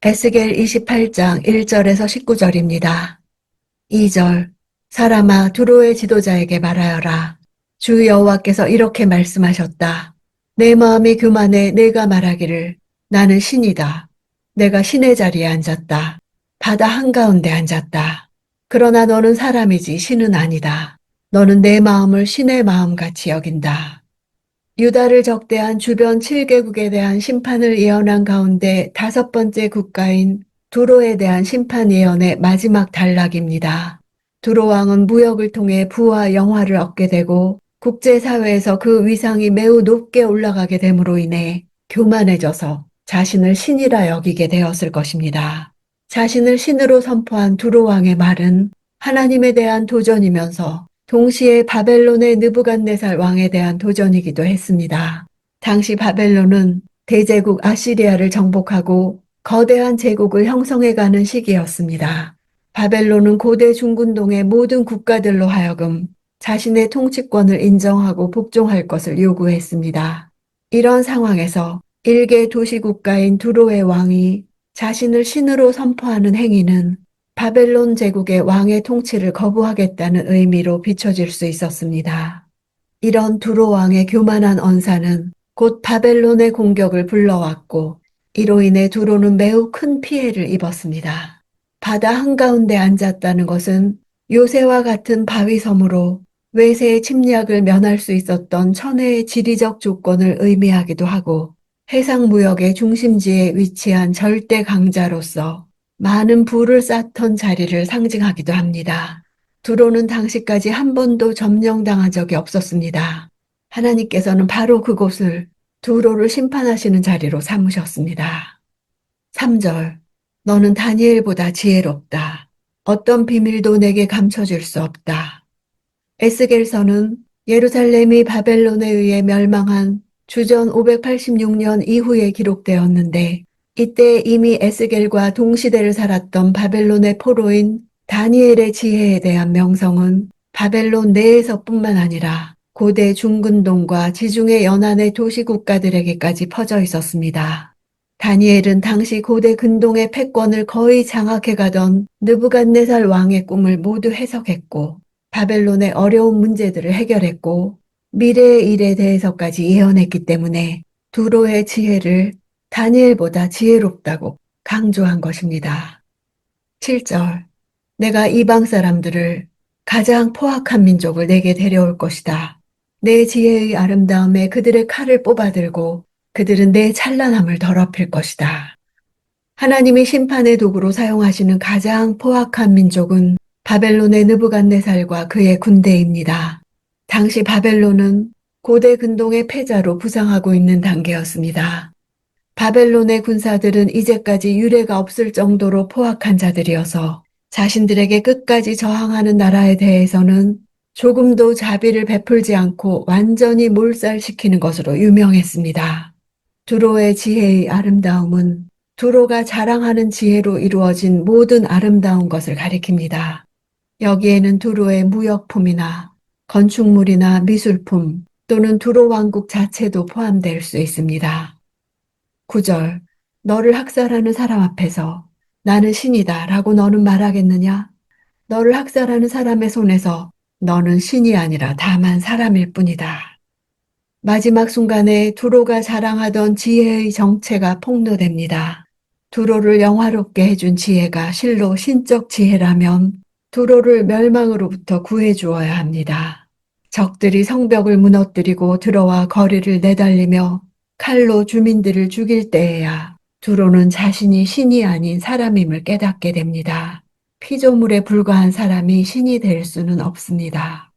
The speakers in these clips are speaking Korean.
에스겔 28장 1절에서 19절입니다. 2절 사람아 두로의 지도자에게 말하여라. 주 여호와께서 이렇게 말씀하셨다. 내 마음이 교만해 내가 말하기를 나는 신이다. 내가 신의 자리에 앉았다. 바다 한가운데 앉았다. 그러나 너는 사람이지 신은 아니다. 너는 내 마음을 신의 마음같이 여긴다. 유다를 적대한 주변 7개국에 대한 심판을 예언한 가운데 다섯 번째 국가인 두로에 대한 심판 예언의 마지막 단락입니다. 두로 왕은 무역을 통해 부와 영화를 얻게 되고 국제사회에서 그 위상이 매우 높게 올라가게 됨으로 인해 교만해져서 자신을 신이라 여기게 되었을 것입니다. 자신을 신으로 선포한 두로 왕의 말은 하나님에 대한 도전이면서 동시에 바벨론의 느부갓네살 왕에 대한 도전이기도 했습니다. 당시 바벨론은 대제국 아시리아를 정복하고 거대한 제국을 형성해가는 시기였습니다. 바벨론은 고대 중근동의 모든 국가들로 하여금 자신의 통치권을 인정하고 복종할 것을 요구했습니다. 이런 상황에서 일개 도시 국가인 두로의 왕이 자신을 신으로 선포하는 행위는 바벨론 제국의 왕의 통치를 거부하겠다는 의미로 비춰질 수 있었습니다. 이런 두로 왕의 교만한 언사는 곧 바벨론의 공격을 불러왔고 이로 인해 두로는 매우 큰 피해를 입었습니다. 바다 한가운데 앉았다는 것은 요새와 같은 바위섬으로 외세의 침략을 면할 수 있었던 천혜의 지리적 조건을 의미하기도 하고 해상 무역의 중심지에 위치한 절대 강자로서 많은 부를 쌓던 자리를 상징하기도 합니다. 두로는 당시까지 한 번도 점령당한 적이 없었습니다. 하나님께서는 바로 그곳을 두로를 심판하시는 자리로 삼으셨습니다. 3절 너는 다니엘보다 지혜롭다. 어떤 비밀도 내게 감춰질 수 없다. 에스겔서는 예루살렘이 바벨론에 의해 멸망한 주전 586년 이후에 기록되었는데 이때 이미 에스겔과 동시대를 살았던 바벨론의 포로인 다니엘의 지혜에 대한 명성은 바벨론 내에서뿐만 아니라 고대 중근동과 지중해 연안의 도시 국가들에게까지 퍼져 있었습니다. 다니엘은 당시 고대 근동의 패권을 거의 장악해가던 느부갓네살 왕의 꿈을 모두 해석했고 바벨론의 어려운 문제들을 해결했고 미래의 일에 대해서까지 예언했기 때문에 두로의 지혜를 다니엘보다 지혜롭다고 강조한 것입니다. 7절 내가 이방 사람들을 가장 포악한 민족을 내게 데려올 것이다. 내 지혜의 아름다움에 그들의 칼을 뽑아들고 그들은 내 찬란함을 더럽힐 것이다. 하나님이 심판의 도구로 사용하시는 가장 포악한 민족은 바벨론의 느부갓네살과 그의 군대입니다. 당시 바벨론은 고대 근동의 패자로 부상하고 있는 단계였습니다. 바벨론의 군사들은 이제까지 유례가 없을 정도로 포악한 자들이어서 자신들에게 끝까지 저항하는 나라에 대해서는 조금도 자비를 베풀지 않고 완전히 몰살시키는 것으로 유명했습니다. 두로의 지혜의 아름다움은 두로가 자랑하는 지혜로 이루어진 모든 아름다운 것을 가리킵니다. 여기에는 두로의 무역품이나 건축물이나 미술품 또는 두로 왕국 자체도 포함될 수 있습니다. 9절 너를 학살하는 사람 앞에서 나는 신이다 라고 너는 말하겠느냐? 너를 학살하는 사람의 손에서 너는 신이 아니라 다만 사람일 뿐이다. 마지막 순간에 두로가 자랑하던 지혜의 정체가 폭로됩니다. 두로를 영화롭게 해준 지혜가 실로 신적 지혜라면 두로를 멸망으로부터 구해주어야 합니다. 적들이 성벽을 무너뜨리고 들어와 거리를 내달리며 칼로 주민들을 죽일 때에야 두로는 자신이 신이 아닌 사람임을 깨닫게 됩니다. 피조물에 불과한 사람이 신이 될 수는 없습니다.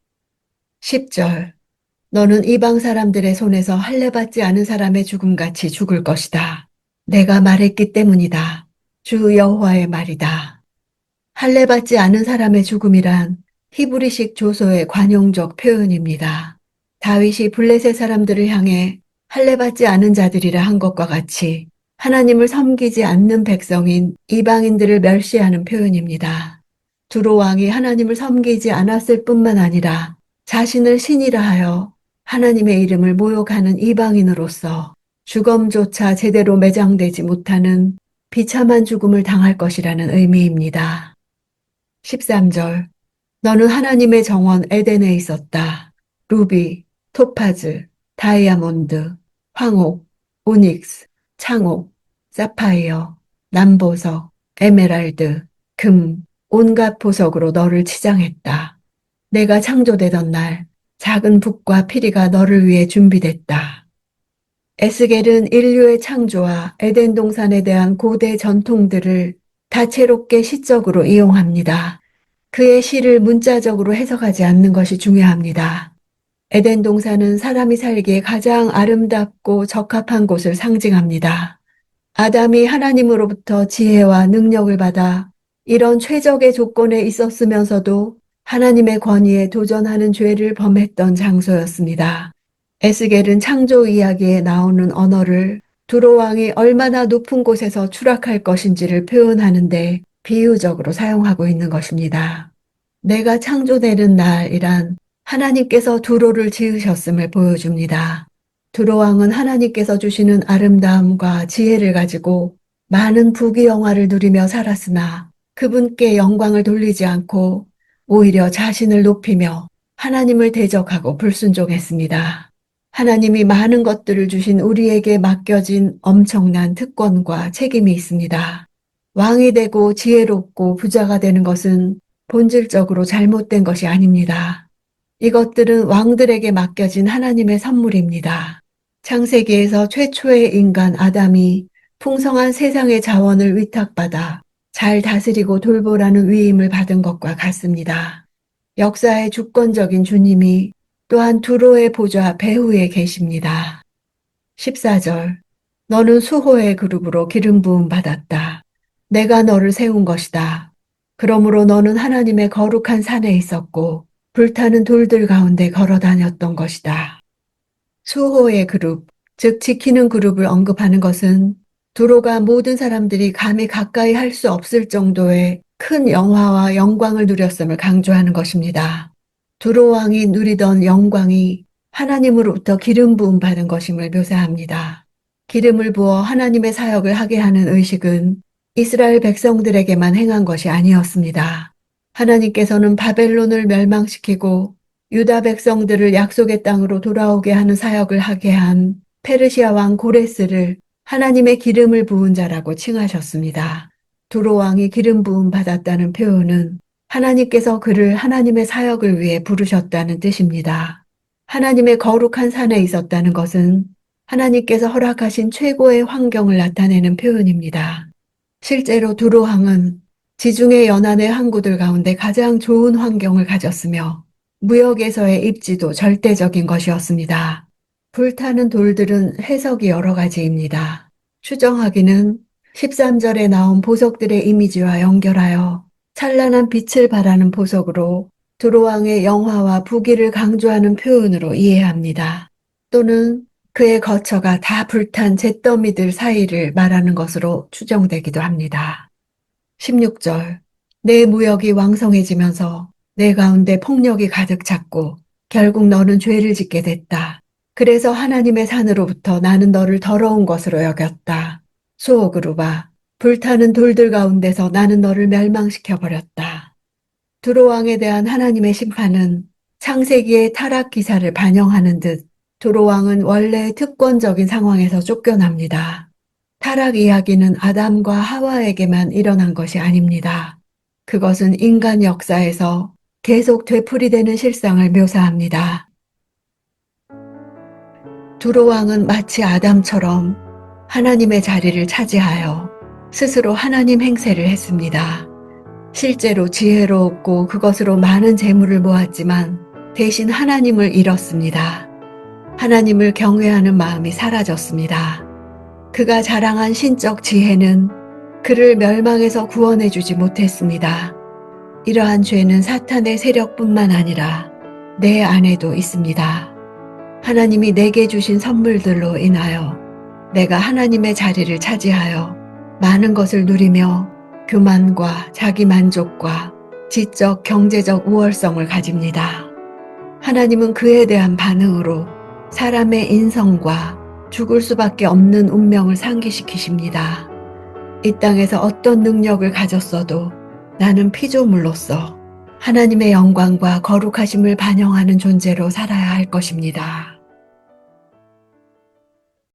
10절 너는 이방 사람들의 손에서 할례받지 않은 사람의 죽음같이 죽을 것이다. 내가 말했기 때문이다. 주 여호와의 말이다. 할례받지 않은 사람의 죽음이란 히브리식 조소의 관용적 표현입니다. 다윗이 블레셋 사람들을 향해 할례받지 않은 자들이라 한 것과 같이 하나님을 섬기지 않는 백성인 이방인들을 멸시하는 표현입니다. 두로 왕이 하나님을 섬기지 않았을 뿐만 아니라 자신을 신이라 하여 하나님의 이름을 모욕하는 이방인으로서 주검조차 제대로 매장되지 못하는 비참한 죽음을 당할 것이라는 의미입니다. 13절. 너는 하나님의 정원 에덴에 있었다. 루비, 토파즈, 다이아몬드, 황옥, 오닉스, 창옥, 사파이어, 남보석, 에메랄드, 금, 온갖 보석으로 너를 치장했다. 내가 창조되던 날 작은 북과 피리가 너를 위해 준비됐다. 에스겔은 인류의 창조와 에덴 동산에 대한 고대 전통들을 다채롭게 시적으로 이용합니다. 그의 시를 문자적으로 해석하지 않는 것이 중요합니다. 에덴 동산은 사람이 살기에 가장 아름답고 적합한 곳을 상징합니다. 아담이 하나님으로부터 지혜와 능력을 받아 이런 최적의 조건에 있었으면서도 하나님의 권위에 도전하는 죄를 범했던 장소였습니다. 에스겔은 창조 이야기에 나오는 언어를 두로 왕이 얼마나 높은 곳에서 추락할 것인지를 표현하는데 비유적으로 사용하고 있는 것입니다. 내가 창조되는 날이란 하나님께서 두로를 지으셨음을 보여줍니다. 두로 왕은 하나님께서 주시는 아름다움과 지혜를 가지고 많은 부귀영화를 누리며 살았으나 그분께 영광을 돌리지 않고 오히려 자신을 높이며 하나님을 대적하고 불순종했습니다. 하나님이 많은 것들을 주신 우리에게 맡겨진 엄청난 특권과 책임이 있습니다. 왕이 되고 지혜롭고 부자가 되는 것은 본질적으로 잘못된 것이 아닙니다. 이것들은 왕들에게 맡겨진 하나님의 선물입니다. 창세기에서 최초의 인간 아담이 풍성한 세상의 자원을 위탁받아 잘 다스리고 돌보라는 위임을 받은 것과 같습니다. 역사의 주권적인 주님이 또한 두로의 보좌 배후에 계십니다. 14절. 너는 수호의 그룹으로 기름 부음 받았다. 내가 너를 세운 것이다. 그러므로 너는 하나님의 거룩한 산에 있었고 불타는 돌들 가운데 걸어 다녔던 것이다. 수호의 그룹, 즉 지키는 그룹을 언급하는 것은 두로가 모든 사람들이 감히 가까이 할 수 없을 정도의 큰 영화와 영광을 누렸음을 강조하는 것입니다. 두로 왕이 누리던 영광이 하나님으로부터 기름 부음 받은 것임을 묘사합니다. 기름을 부어 하나님의 사역을 하게 하는 의식은 이스라엘 백성들에게만 행한 것이 아니었습니다. 하나님께서는 바벨론을 멸망시키고 유다 백성들을 약속의 땅으로 돌아오게 하는 사역을 하게 한 페르시아 왕 고레스를 하나님의 기름을 부은 자라고 칭하셨습니다. 두로 왕이 기름 부음 받았다는 표현은 하나님께서 그를 하나님의 사역을 위해 부르셨다는 뜻입니다. 하나님의 거룩한 산에 있었다는 것은 하나님께서 허락하신 최고의 환경을 나타내는 표현입니다. 실제로 두로 왕은 지중해 연안의 항구들 가운데 가장 좋은 환경을 가졌으며 무역에서의 입지도 절대적인 것이었습니다. 불타는 돌들은 해석이 여러 가지입니다. 추정하기는 13절에 나온 보석들의 이미지와 연결하여 찬란한 빛을 발하는 보석으로 두로왕의 영화와 부귀를 강조하는 표현으로 이해합니다. 또는 그의 거처가 다 불탄 잿더미들 사이를 말하는 것으로 추정되기도 합니다. 16절. 내 무역이 왕성해지면서 내 가운데 폭력이 가득 찼고 결국 너는 죄를 짓게 됐다. 그래서 하나님의 산으로부터 나는 너를 더러운 것으로 여겼다. 수옥으로봐. 불타는 돌들 가운데서 나는 너를 멸망시켜 버렸다. 두로 왕에 대한 하나님의 심판은 창세기의 타락 기사를 반영하는 듯 두로 왕은 원래 특권적인 상황에서 쫓겨납니다. 타락 이야기는 아담과 하와에게만 일어난 것이 아닙니다. 그것은 인간 역사에서 계속 되풀이되는 실상을 묘사합니다. 두로 왕은 마치 아담처럼 하나님의 자리를 차지하여 스스로 하나님 행세를 했습니다. 실제로 지혜로웠고 그것으로 많은 재물을 모았지만 대신 하나님을 잃었습니다. 하나님을 경외하는 마음이 사라졌습니다. 그가 자랑한 신적 지혜는 그를 멸망에서 구원해 주지 못했습니다. 이러한 죄는 사탄의 세력뿐만 아니라 내 안에도 있습니다. 하나님이 내게 주신 선물들로 인하여 내가 하나님의 자리를 차지하여 많은 것을 누리며 교만과 자기만족과 지적, 경제적 우월성을 가집니다. 하나님은 그에 대한 반응으로 사람의 인성과 죽을 수밖에 없는 운명을 상기시키십니다. 이 땅에서 어떤 능력을 가졌어도 나는 피조물로서 하나님의 영광과 거룩하심을 반영하는 존재로 살아야 할 것입니다.